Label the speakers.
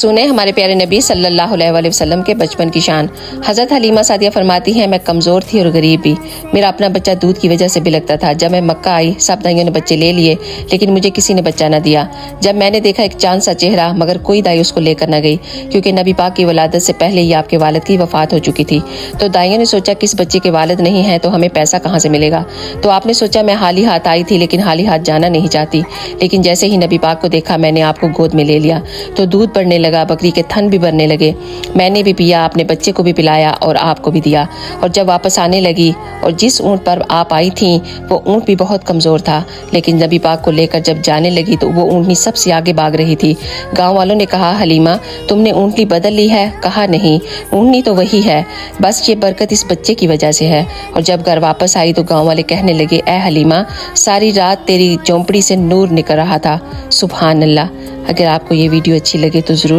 Speaker 1: سنیں ہمارے پیارے نبی صلی اللہ علیہ وآلہ وسلم کے بچپن کی شان۔ حضرت حلیمہ سعدیہ فرماتی ہیں، میں کمزور تھی اور غریب بھی، میرا اپنا بچہ دودھ کی وجہ سے بلکتا تھا۔ جب میں مکہ آئی سب دائیوں نے بچے لے لیے لیکن مجھے کسی نے بچہ نہ دیا۔ جب میں نے دیکھا ایک چاند سا چہرہ مگر کوئی دائی اس کو لے کر نہ گئی، کیونکہ نبی پاک کی ولادت سے پہلے ہی آپ کے والد کی وفات ہو چکی تھی۔ تو دائیوں نے سوچا کہ اس بچے کے والد نہیں ہیں تو ہمیں پیسہ کہاں سے ملے گا؟ تو آپ نے سوچا میں خالی ہاتھ آئی تھی لیکن خالی ہاتھ جانا نہیں چاہتی، لیکن جیسے ہی نبی پاک کو دیکھا میں نے آپ کو گود میں لے لیا تو دودھ بڑھنے لگا، بکری کے تھن بھی بھرنے لگے، میں نے بھی پیا، اپنے بچے کو بھی پلایا اور آپ کو بھی دیا۔ اور جب واپس آنے لگی اور جس اونٹ پر آپ آئی تھیں وہ اونٹ بھی بہت کمزور تھا، لیکن نبی پاک کو لے کر جب جانے لگی تو وہ اونٹنی سب سے آگے بھاگ رہی تھی۔ گاؤں والوں نے کہا، حلیمہ تم نے اونٹنی بدل لی ہے؟ کہا نہیں، اونٹنی تو وہی ہے، بس یہ برکت اس بچے کی وجہ سے ہے۔ اور جب گھر واپس آئی تو گاؤں والے کہنے لگے، اے حلیمہ ساری رات تیری جھونپڑی سے نور نکل رہا تھا۔ سبحان اللہ۔ اگر آپ کو یہ ویڈیو اچھی لگے تو ضرور